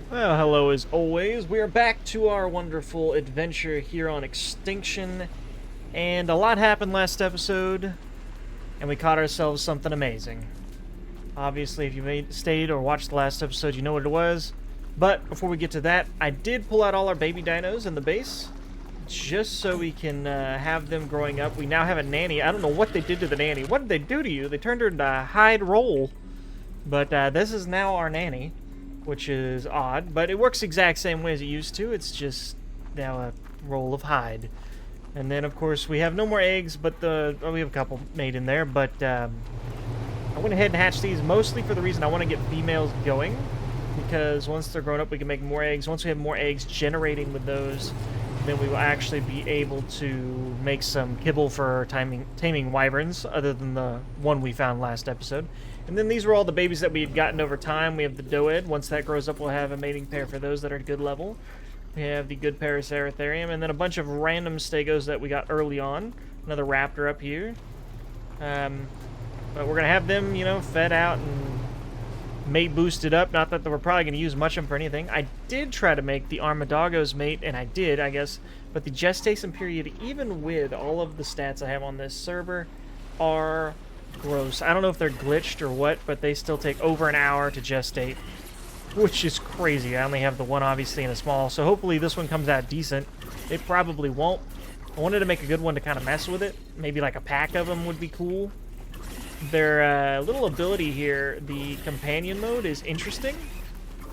Well, hello as always. We are back to our wonderful adventure here on Extinction, and a lot happened last episode, and we caught ourselves something amazing. Obviously, if you stayed or watched the last episode, you know what it was. But before we get to that, I did pull out all our baby dinos in the base, just so we can have them growing up. We now have a nanny. I don't know what they did to the nanny. What did they do to you? They turned her into a hide roll. But this is now our nanny, which is odd, but it works the exact same way as it used to. It's just now a roll of hide. And then, of course, we have no more eggs, but we have a couple made in there, but I went ahead and hatched these mostly for the reason I want to get females going, because once they're grown up, we can make more eggs. Once we have more eggs generating with those, then we will actually be able to make some kibble for taming wyverns, other than the one we found last episode. And then these were all the babies that we had gotten over time. We have the Doed. Once that grows up, we'll have a mating pair for those that are good level. We have the good Paraceratherium, and then a bunch of random Stegos that we got early on. Another Raptor up here. But we're going to have them, fed out and mate boosted up. Not that we're probably going to use much of them for anything. I did try to make the Armadagos mate, and I did, I guess. But the gestation period, even with all of the stats I have on this server, are gross. I don't know if they're glitched or what, but they still take over an hour to gestate, which is crazy. I only have the one, obviously, in a small, so hopefully this one comes out decent. It probably won't. I wanted to make a good one to kind of mess with it. Maybe like a pack of them would be cool. Their little ability here, the companion mode, is interesting.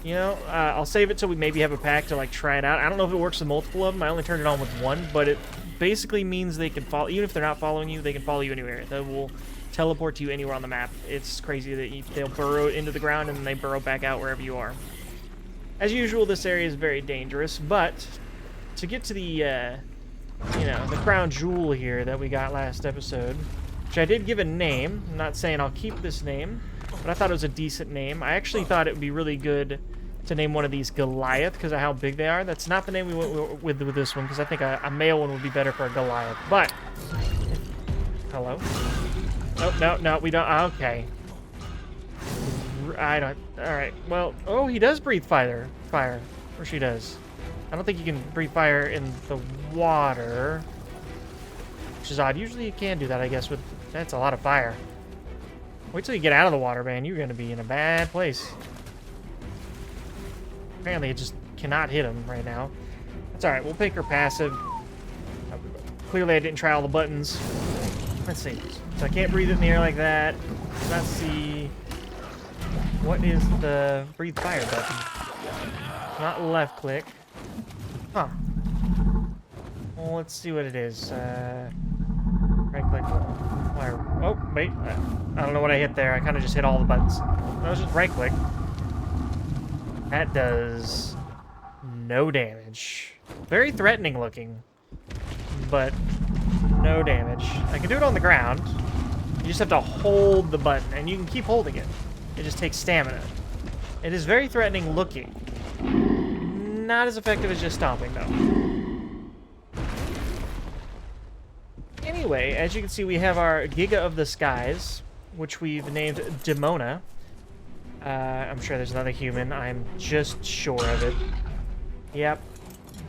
I'll save it till we maybe have a pack to like try it out. I don't know if it works with multiple of them. I only turned it on with one, but it basically means they can follow, even if they're not following you, they can follow you anywhere. They will teleport to you anywhere on the map. It's crazy that they'll burrow into the ground and then they burrow back out wherever you are. As usual, this area is very dangerous, but to get to the, the crown jewel here that we got last episode, which I did give a name. I'm not saying I'll keep this name, but I thought it was a decent name. I actually thought it would be really good to name one of these Goliath because of how big they are. That's not the name we went with this one, because I think a male one would be better for a Goliath. But, hello? Oh, no, we don't. Okay. I don't. Alright, well, oh, he does breathe fire. Or she does. I don't think you can breathe fire in the water, which is odd. Usually you can do that, I guess, with... That's a lot of fire. Wait till you get out of the water, man. You're going to be in a bad place. Apparently, it just cannot hit him right now. That's alright. We'll pick her passive. Clearly, I didn't try all the buttons. Let's see. So I can't breathe in the air like that. Let's see. What is the breathe fire button? Not left click. Huh. Well, let's see what it is. Right click. Fire. Oh, wait. I don't know what I hit there. I kind of just hit all the buttons. That was just right click. That does no damage. Very threatening looking, but no damage. I can do it on the ground. You just have to hold the button, and you can keep holding it. It just takes stamina. It is very threatening looking. Not as effective as just stomping, though. Anyway, as you can see, we have our Giga of the Skies, which we've named Demona. I'm sure there's another human. I'm just sure of it. Yep.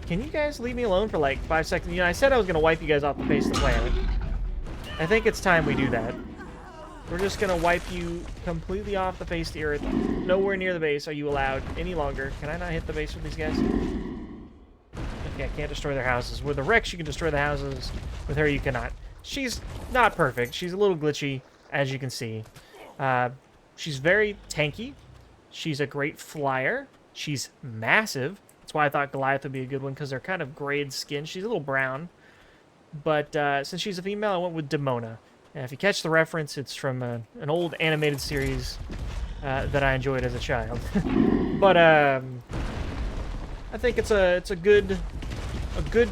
Can you guys leave me alone for like 5 seconds? I said I was going to wipe you guys off the face of the planet. I think it's time we do that. We're just going to wipe you completely off the face of the earth. Nowhere near the base are you allowed any longer. Can I not hit the base with these guys? Okay, I can't destroy their houses. With the Rex, you can destroy the houses. With her, you cannot. She's not perfect. She's a little glitchy, as you can see. She's very tanky. She's a great flyer. She's massive. That's why I thought Goliath would be a good one, because they're kind of grayed skin. She's a little brown. But since she's a female, I went with Demona. And if you catch the reference, it's from an old animated series that I enjoyed as a child. But I think it's a good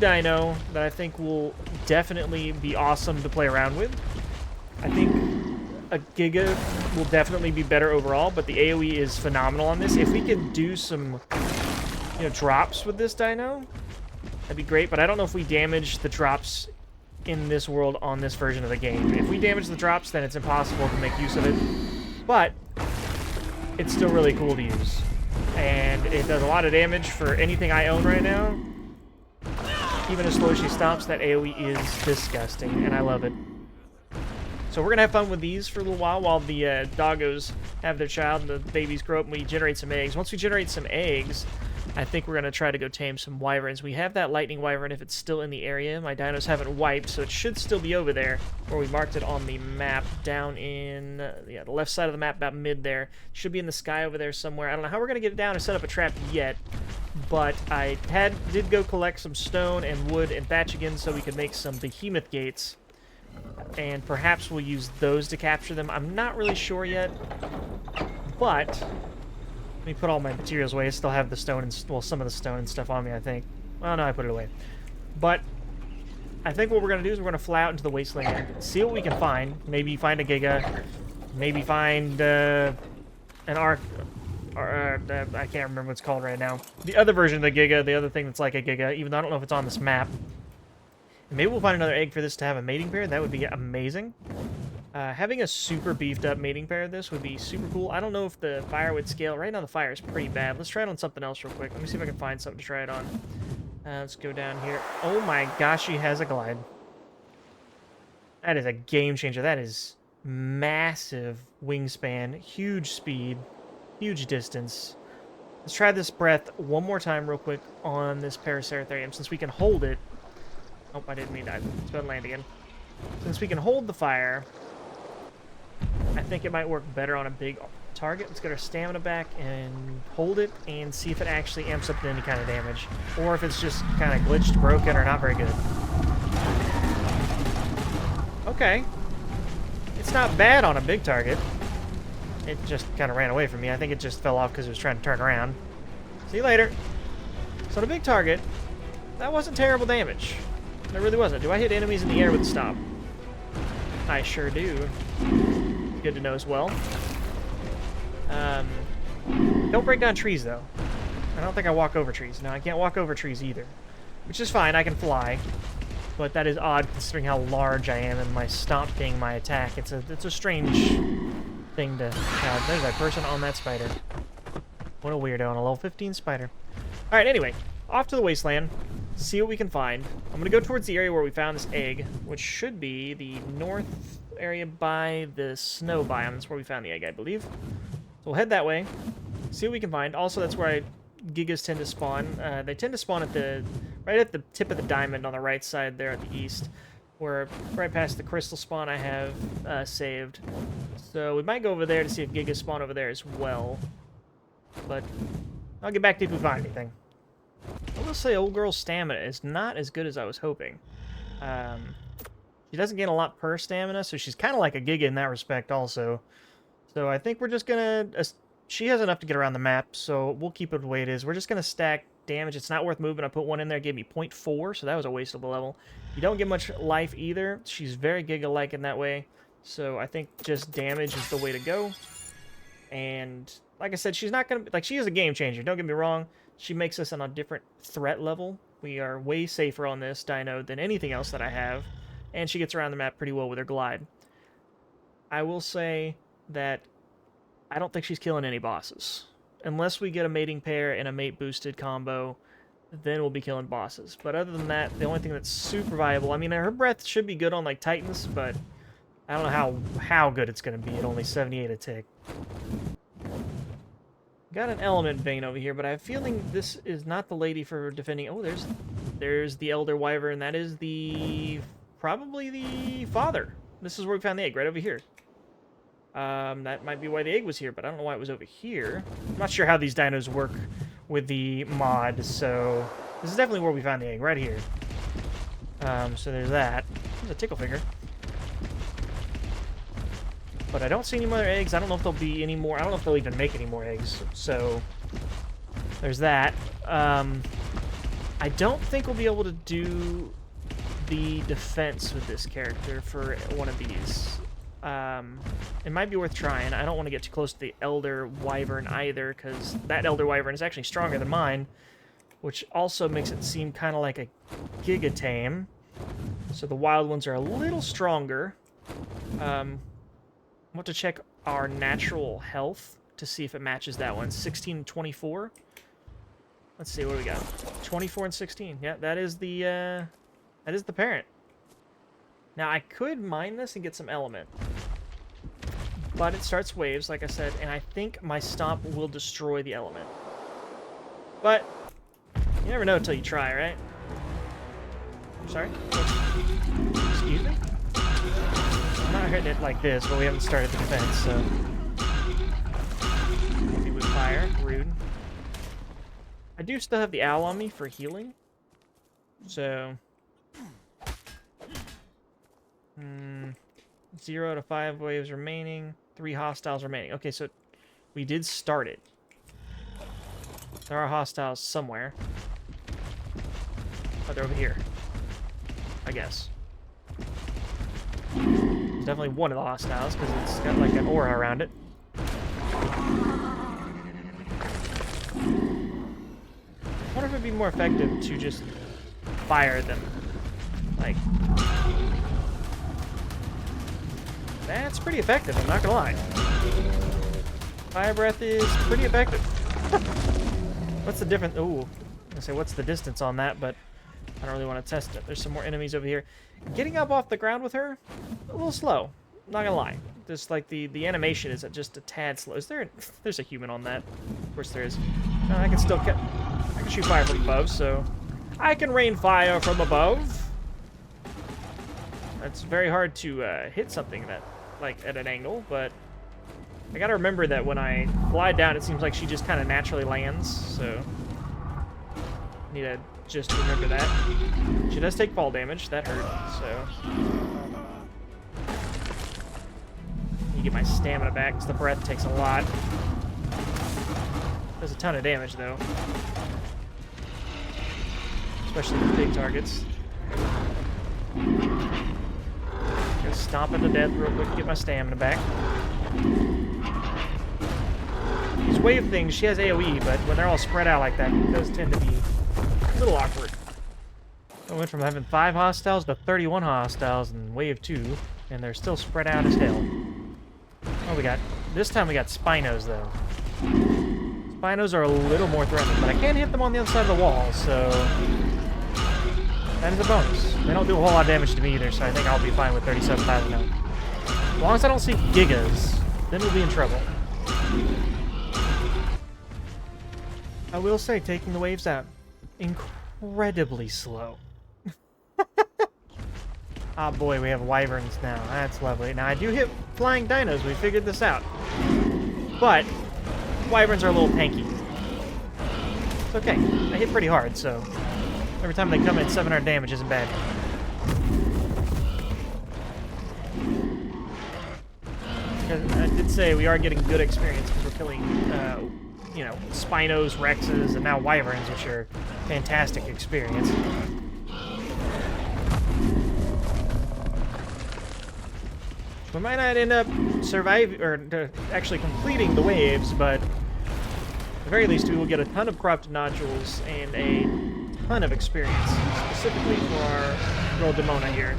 dino that I think will definitely be awesome to play around with. I think a Giga will definitely be better overall, but the AoE is phenomenal on this. If we can do some, drops with this dino, that'd be great. But I don't know if we damage the drops in this world on this version of the game. If we damage the drops, then it's impossible to make use of it. But it's still really cool to use. And it does a lot of damage for anything I own right now. Even as slow as she stops, that AoE is disgusting, and I love it. So we're going to have fun with these for a little while the doggos have their child and the babies grow up and we generate some eggs. Once we generate some eggs, I think we're going to try to go tame some wyverns. We have that lightning wyvern if it's still in the area. My dinos haven't wiped, so it should still be over there where we marked it on the map down in the left side of the map, about mid there. Should be in the sky over there somewhere. I don't know how we're going to get it down or set up a trap yet, but I did go collect some stone and wood and thatch again so we could make some behemoth gates. And perhaps we'll use those to capture them. I'm not really sure yet, but let me put all my materials away. I still have the stone and, well, some of the stone and stuff on me, I think. Well, no, I put it away. But I think what we're going to do is we're going to fly out into the wasteland, see what we can find. Maybe find a Giga, maybe find an Ark, or I can't remember what it's called right now. The other version of the Giga, the other thing that's like a Giga, even though I don't know if it's on this map. Maybe we'll find another egg for this to have a mating pair. That would be amazing. Having a super beefed up mating pair of this would be super cool. I don't know if the fire would scale. Right now the fire is pretty bad. Let's try it on something else real quick. Let me see if I can find something to try it on. Let's go down here. Oh my gosh, she has a glide. That is a game changer. That is massive wingspan, huge speed, huge distance. Let's try this breath one more time real quick on this Paraceratherium since we can hold it. Nope, I didn't mean that. Let's go ahead and land again. Since we can hold the fire, I think it might work better on a big target. Let's get our stamina back and hold it and see if it actually amps up to any kind of damage. Or if it's just kind of glitched, broken, or not very good. Okay. It's not bad on a big target. It just kind of ran away from me. I think it just fell off because it was trying to turn around. See you later. So on a big target, that wasn't terrible damage. It really wasn't. Do I hit enemies in the air with a stomp? I sure do. Good to know as well. Don't break down trees, though. I don't think I walk over trees. No, I can't walk over trees either. Which is fine. I can fly. But that is odd considering how large I am and my stomp being my attack. It's a strange thing to have. There's that person on that spider. What a weirdo on a level 15 spider. Alright, anyway. Off to the wasteland. See what we can find. I'm going to go towards the area where we found this egg, which should be the north area by the snow biome. That's where we found the egg, I believe. So we'll head that way, see what we can find. Also, that's where Gigas tend to spawn. They tend to spawn at right at the tip of the diamond on the right side there at the east, where right past the crystal spawn I have saved. So we might go over there to see if Gigas spawn over there as well. But I'll get back to you if we find anything. I will say old girl's stamina is not as good as I was hoping. She doesn't gain a lot per stamina, so she's kind of like a Giga in that respect also. So I think we're just going to... She has enough to get around the map, so we'll keep it the way it is. We're just going to stack damage. It's not worth moving. I put one in there, gave me 0.4, so that was a wastable level. You don't get much life either. She's very Giga-like in that way. So I think just damage is the way to go. And like I said, she's not going to... Like, she is a game changer, don't get me wrong. She makes us on a different threat level. We are way safer on this dino than anything else that I have. And she gets around the map pretty well with her glide. I will say that I don't think she's killing any bosses. Unless we get a mating pair and a mate boosted combo, then we'll be killing bosses. But other than that, the only thing that's super viable... I mean, her breath should be good on, like, Titans, but I don't know how good it's going to be at only 78 a tick. Got an element vein over here, but I have a feeling this is not the lady for defending... Oh, there's the Elder Wyvern. That is probably the father. This is where we found the egg, right over here. That might be why the egg was here, but I don't know why it was over here. I'm not sure how these dinos work with the mod, so... This is definitely where we found the egg, right here. So there's that. There's a tickle figure. But I don't see any more eggs. I don't know if there'll be any more. I don't know if they'll even make any more eggs. So there's that. I don't think we'll be able to do the defense with this character for one of these. It might be worth trying. I don't want to get too close to the Elder Wyvern either, because that Elder Wyvern is actually stronger than mine, which also makes it seem kind of like a Giga Tame. So the wild ones are a little stronger. I want to check our natural health to see if it matches that one. 16 and 24. Let's see, what do we got? 24 and 16. Yeah, that is the parent. Now, I could mine this and get some element. But it starts waves, like I said, and I think my stomp will destroy the element. But you never know until you try, right? Sorry? Excuse me? I'm not hitting it like this, but we haven't started the defense, so... Maybe with fire. Rude. I do still have the owl on me for healing. So... 0 to 5 waves remaining. 3 hostiles remaining. Okay, so we did start it. There are hostiles somewhere. Oh, they're over here. I guess. It's definitely one of the hostiles, because it's got like an aura around it. I wonder if it'd be more effective to just fire them. Like... That's pretty effective, I'm not gonna lie. Fire breath is pretty effective. What's the difference? Ooh, I was gonna say, what's the distance on that, but I don't really want to test it. There's some more enemies over here. Getting up off the ground with her, a little slow. Not gonna lie. Just like the animation is just a tad slow. Is there? There's a human on that. Of course there is. I can still I can shoot fire from above, so I can rain fire from above. It's very hard to hit something that, like, at an angle, but I gotta remember that when I glide down, it seems like she just kind of naturally lands, so I need to just remember that. She does take fall damage, that hurt, so you get my stamina back, because the breath takes a lot. Does a ton of damage, though. Especially with big targets. Just stomp into death real quick to get my stamina back. These wave things, she has AoE, but when they're all spread out like that, it does tend to be a little awkward. I went from having 5 hostiles to 31 hostiles in wave 2, and they're still spread out as hell. Oh, this time we got Spinos, though. Spinos are a little more threatening, but I can't hit them on the other side of the wall, so that is a bonus. They don't do a whole lot of damage to me either, so I think I'll be fine with 37,000 now. As long as I don't see gigas, then we'll be in trouble. I will say, taking the waves out, incredibly slow. Ah, boy, we have wyverns now. That's lovely. Now, I do hit flying dinos. We figured this out. But wyverns are a little tanky. It's okay. I hit pretty hard, so every time they come in, 700 damage isn't bad. I did say we are getting good experience because we're killing, you know, Spinos, Rexes, and now wyverns, which are fantastic experience. We might not end up surviving, or actually completing the waves, but at the very least we will get a ton of corrupted nodules and a ton of experience, specifically for our girl Demona here.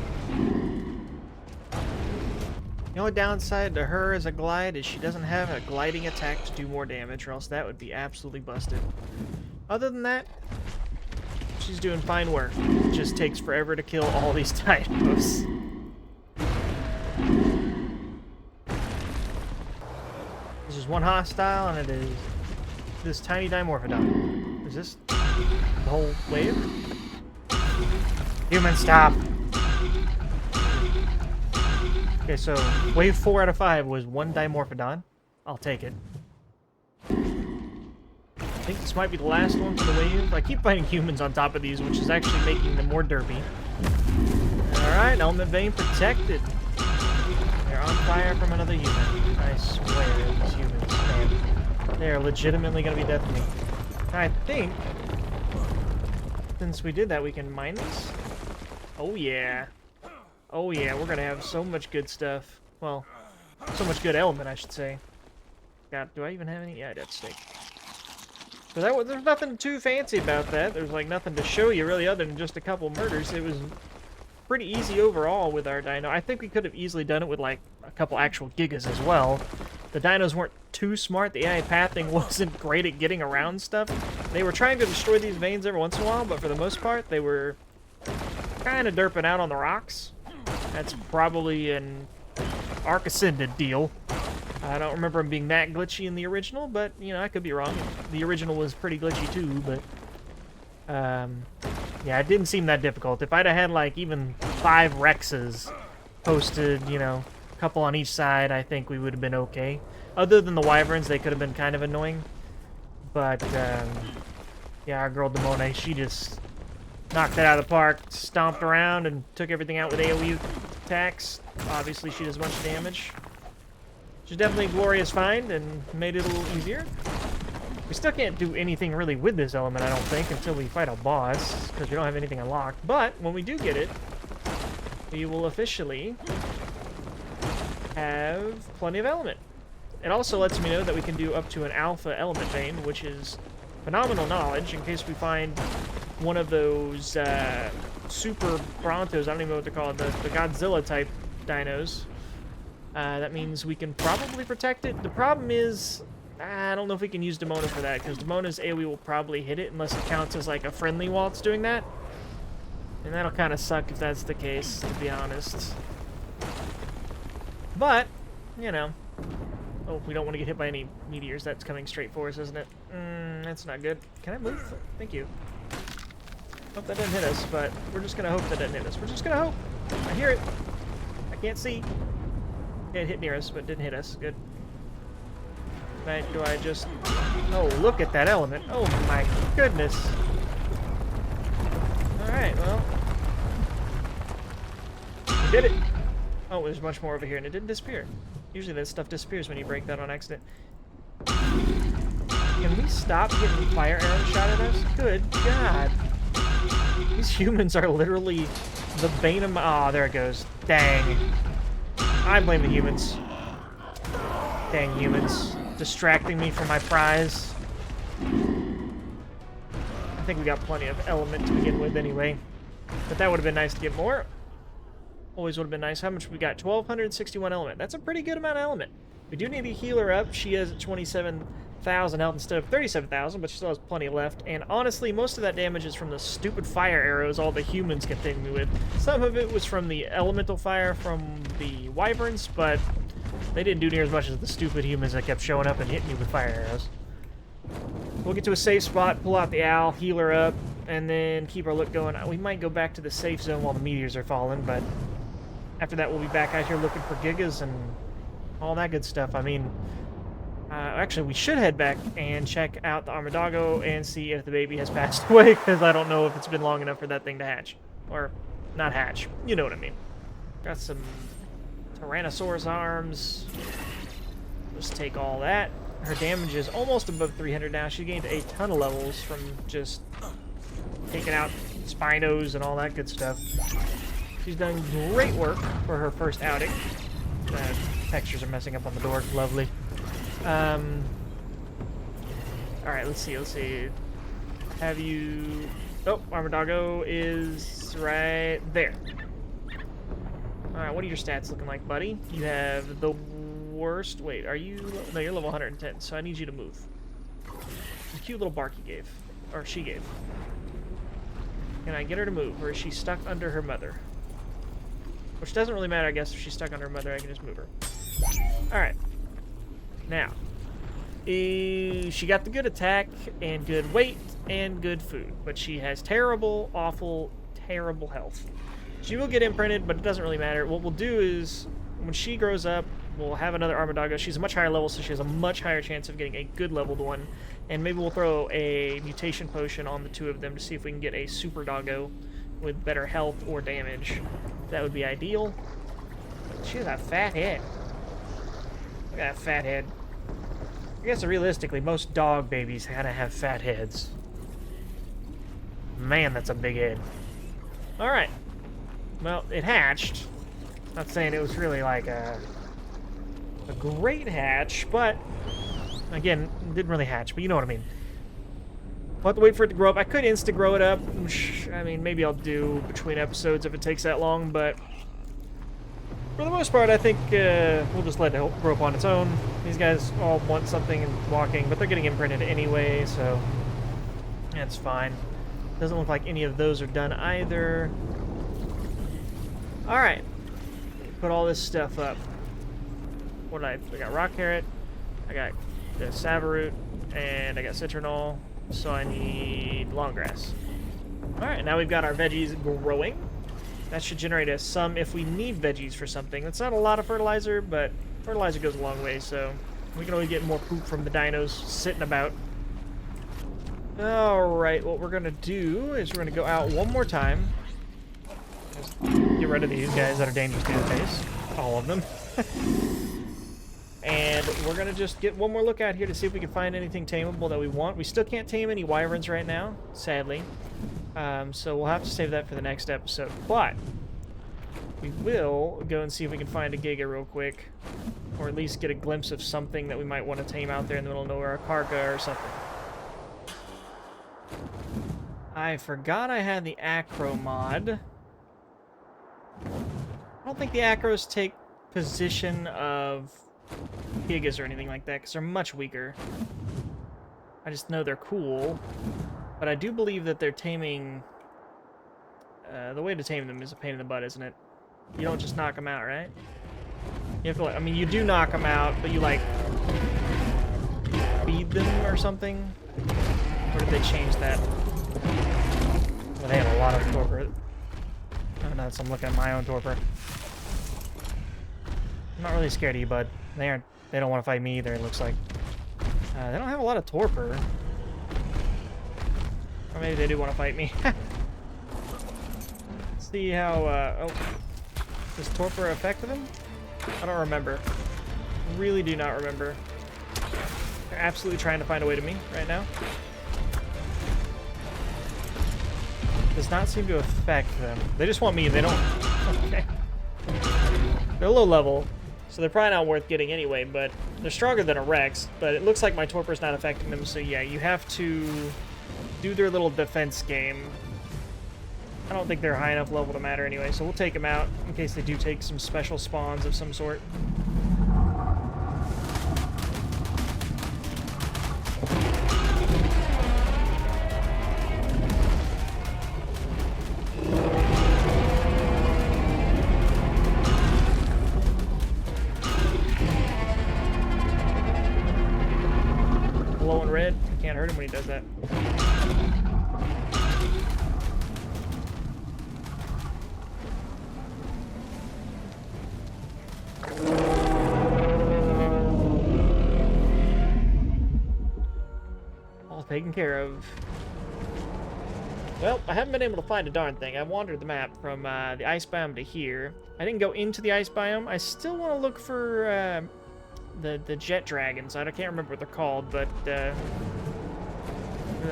The only downside to her as a glide is she doesn't have a gliding attack to do more damage, or else that would be absolutely busted. Other than that, she's doing fine work. It just takes forever to kill all these typos. This is one hostile, and it is this tiny Dimorphodon. Is this the whole wave? Human, stop! Okay, so wave 4 out of 5 was one Dimorphodon. I'll take it. I think this might be the last one for the wave. I keep finding humans on top of these, which is actually making them more derpy. Alright, element vein protected. They're on fire from another human. I swear, these humans, man. They are legitimately going to be death to me. I think, since we did that, we can mine this. Oh yeah. Oh yeah, we're going to have so much good stuff. Well, so much good element, I should say. God, do I even have any? Yeah, I got steak. But there's nothing too fancy about that. There's like nothing to show you really other than just a couple murders. It was pretty easy overall with our dino. I think we could have easily done it with like a couple actual gigas as well. The dinos weren't too smart. The AI pathing wasn't great at getting around stuff. They were trying to destroy these veins every once in a while, but for the most part, they were kind of derping out on the rocks. That's probably an Ark Ascended deal. I don't remember them being that glitchy in the original, but, you know, I could be wrong. The original was pretty glitchy too, but... yeah, it didn't seem that difficult. If I'd have had, like, even 5 Rexes posted, you know, a couple on each side, I think we would have been okay. Other than the Wyverns, they could have been kind of annoying. But, yeah, our girl Demone, she just knocked it out of the park, stomped around, and took everything out with AoE attacks. Obviously, she does a bunch of damage. She's definitely a glorious find, and made it a little easier. We still can't do anything really with this element, I don't think, until we fight a boss, because we don't have anything unlocked. But when we do get it, we will officially have plenty of element. It also lets me know that we can do up to an alpha element vein, which is phenomenal knowledge in case we find one of those super Brontos, I don't even know what they're called, the Godzilla-type dinos. That means we can probably protect it. The problem is... I don't know if we can use Demona for that, because Demona's AoE will probably hit it unless it counts as like a friendly while it's doing that. And that'll kind of suck if that's the case, to be honest. But, you know. Oh, we don't want to get hit by any meteors. That's coming straight for us, isn't it? That's not good. Can I move? Thank you. Hope that doesn't hit us, but we're just going to hope that doesn't hit us. We're just going to hope. I hear it. I can't see. It hit near us, but didn't hit us. Good. Right, do I just... Oh, look at that element. Oh my goodness. Alright, well. We did it. Oh, there's much more over here, and it didn't disappear. Usually that stuff disappears when you break that on accident. Can we stop getting fire arrows shot at us? Good God. These humans are literally the bane of my... Aw, there it goes. Dang. I blame the humans. Dang humans. Distracting me from my prize. I think we got plenty of element to begin with anyway. But that would have been nice to get more. Always would have been nice. How much we got? 1,261 element. That's a pretty good amount of element. We do need to heal her up. She has 27,000 health instead of 37,000, but she still has plenty left. And honestly, most of that damage is from the stupid fire arrows all the humans can hit me with. Some of it was from the elemental fire from the wyverns, but they didn't do near as much as the stupid humans that kept showing up and hitting me with fire arrows. We'll get to a safe spot, pull out the owl, heal her up, and then keep our look going. We might go back to the safe zone while the meteors are falling, but after that we'll be back out here looking for gigas and all that good stuff. I mean, actually we should head back and check out the Armadago and see if the baby has passed away, because I don't know if it's been long enough for that thing to hatch. Or, not hatch. You know what I mean. Got some Tyrannosaurus arms. Just take all that. Her damage is almost above 300 now. She gained a ton of levels from just taking out Spinos and all that good stuff. She's done great work for her first outing. Textures are messing up on the door. Lovely. Alright, let's see. Have you... Oh, Armadago is right there. Alright, what are your stats looking like, buddy? You have the worst... Wait, are you... No, you're level 110, so I need you to move. The cute little bark you gave. Or she gave. Can I get her to move, or is she stuck under her mother? Which doesn't really matter, I guess. If she's stuck under her mother, I can just move her. Alright. Now. She got the good attack, and good weight, and good food. But she has terrible, awful, terrible health. She will get imprinted, but it doesn't really matter. What we'll do is, when she grows up, we'll have another Armadago. She's a much higher level, so she has a much higher chance of getting a good leveled one. And maybe we'll throw a mutation potion on the two of them to see if we can get a super doggo with better health or damage. That would be ideal. She has a fat head. Look at that fat head. I guess realistically, most dog babies kind of have fat heads. Man, that's a big head. Alright. Well, it hatched. Not saying it was really like a great hatch, but again, it didn't really hatch, but you know what I mean. We'll have to wait for it to grow up. I could insta-grow it up, which, I mean, maybe I'll do between episodes if it takes that long, but For the most part, I think we'll just let it grow up on its own. These guys all want something and walking, but they're getting imprinted anyway, so that's fine. Doesn't look like any of those are done either. Alright. Put all this stuff up. What did I got rock carrot, I got the savaroot, and I got citronal, so I need long grass. Alright, now we've got our veggies growing. That should generate us some if we need veggies for something. That's not a lot of fertilizer, but fertilizer goes a long way, so we can always get more poop from the dinos sitting about. Alright, what we're going to do is we're going to go out one more time. Just get rid of these guys that are dangerous to the face. All of them. And we're going to just get one more look out here to see if we can find anything tameable that we want. We still can't tame any wyverns right now, sadly. So we'll have to save that for the next episode. But we will go and see if we can find a Giga real quick. Or at least get a glimpse of something that we might want to tame out there in the middle of nowhere. A Karga or something. I forgot I had the Acro mod. I don't think the Acros take position of Gigas or anything like that, because they're much weaker. I just know they're cool. But I do believe that they're taming... the way to tame them is a pain in the butt, isn't it? You don't just knock them out, right? You have to, like, I mean, you do knock them out, but you, like, feed them or something? Or did they change that? Well, they have a lot of torpor. Oh, no, I'm looking at my own torpor. I'm not really scared of you, bud. They don't want to fight me either, it looks like. They don't have a lot of torpor. Or maybe they do want to fight me. See how, oh. Does torpor affect them? I don't remember. Really do not remember. They're absolutely trying to find a way to me right now. Does not seem to affect them. They just want me, they don't... Okay. They're low level, so they're probably not worth getting anyway, but they're stronger than a Rex, but it looks like my torpor's not affecting them, so yeah, you have to do their little defense game. I don't think they're high enough level to matter anyway, so we'll take them out in case they do take some special spawns of some sort. Glowing red, can't hurt him when he does that. Taken care of. Well, I haven't been able to find a darn thing. I wandered the map from the ice biome to here. I didn't go into the ice biome. I still want to look for the jet dragons. I can't remember what they're called, but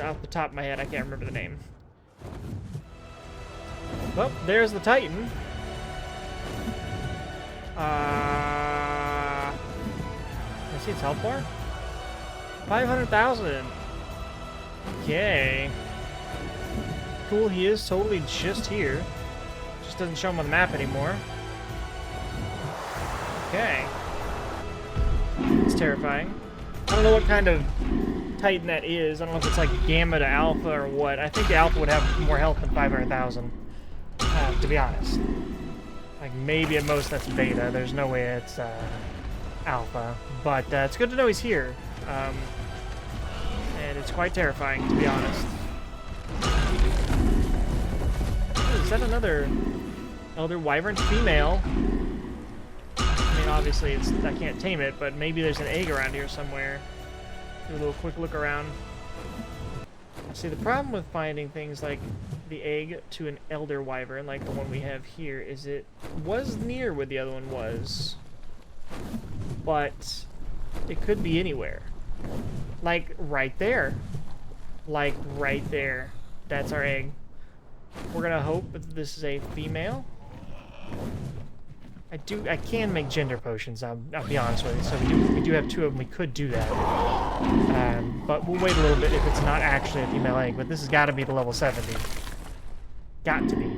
off the top of my head, I can't remember the name. Well, there's the Titan. I see its health bar. 500,000. Okay. Cool, he is totally just here. Just doesn't show him on the map anymore. Okay. It's terrifying. I don't know what kind of Titan that is. I don't know if it's like Gamma to Alpha or what. I think the Alpha would have more health than 500,000. To be honest. Like, maybe at most that's Beta. There's no way it's Alpha. But it's good to know he's here. And it's quite terrifying, to be honest. Oh, is that another Elder Wyvern female? I mean, obviously, I can't tame it, but maybe there's an egg around here somewhere. Do a little quick look around. See, the problem with finding things like the egg to an Elder Wyvern, like the one we have here, is it was near where the other one was. But it could be anywhere. Like, right there. Like, right there. That's our egg. We're gonna hope that this is a female. I can make gender potions, I'll be honest with you. So we do have two of them, we could do that. But we'll wait a little bit if it's not actually a female egg. But this has got to be the level 70. Got to be.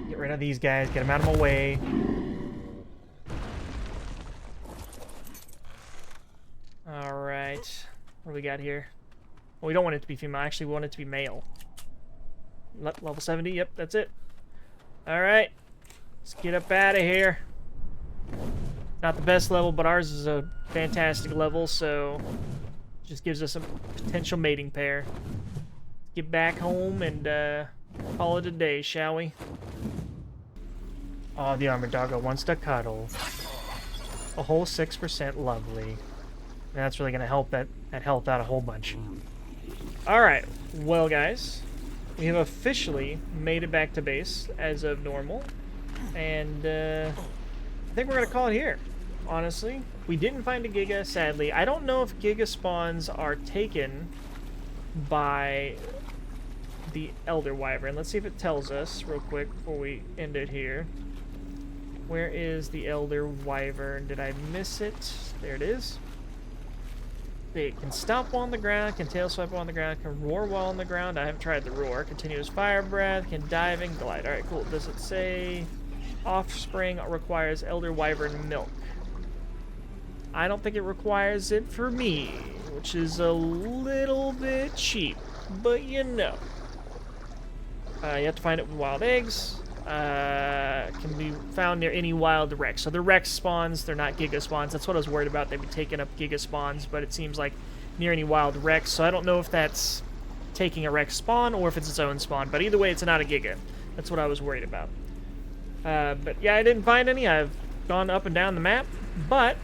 Get rid of these guys. Get them out of my way. Alright. What do we got here? Well, we don't want it to be female. Actually, we want it to be male. Level 70. Yep, that's it. Alright. Let's get up out of here. Not the best level, but ours is a fantastic level, so just gives us a potential mating pair. Get back home and call it a day, shall we? Oh, the armored doggo wants to cuddle. A whole 6%, lovely. That's really gonna help that health out a whole bunch. Alright, well guys, we have officially made it back to base as of normal. And I think we're gonna call it here, honestly. We didn't find a Giga, sadly. I don't know if Giga spawns are taken by the Elder Wyvern. Let's see if it tells us real quick before we end it here. Where is the Elder Wyvern? Did I miss it? There it is. They can stomp while on the ground, can tail swipe while on the ground, can roar while on the ground. I haven't tried the roar. Continuous fire breath, can dive and glide. Alright, cool. Does it say offspring requires Elder Wyvern milk? I don't think it requires it for me, which is a little bit cheap, but you know. You have to find it with wild eggs. Can be found near any wild Rex. So they're Rex spawns, they're not Giga spawns. That's what I was worried about. They'd be taking up Giga spawns, but it seems like near any wild Rex. So I don't know if that's taking a Rex spawn or if it's its own spawn. But either way, it's not a Giga. That's what I was worried about. But yeah, I didn't find any. I've gone up and down the map. But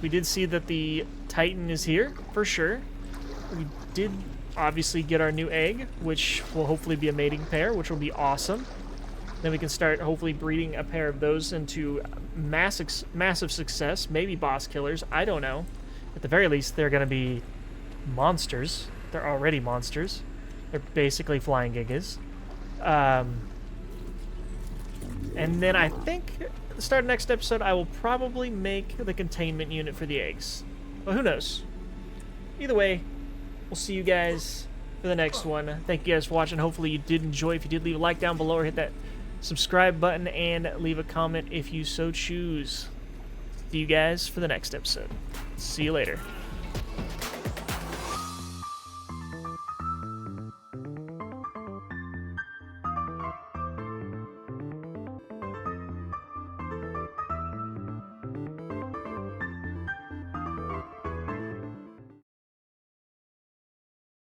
we did see that the Titan is here, for sure. We did obviously get our new egg, which will hopefully be a mating pair, which will be awesome. Then we can start hopefully breeding a pair of those into massive success, maybe boss killers, I don't know. At the very least, they're going to be monsters. They're already monsters. They're basically flying gigas. And then I think at the start of next episode, I will probably make the containment unit for the eggs. Well, who knows? Either way, we'll see you guys for the next one. Thank you guys for watching. Hopefully you did enjoy. If you did, leave a like down below or hit that subscribe button and leave a comment if you so choose. See you guys for the next episode. See you later.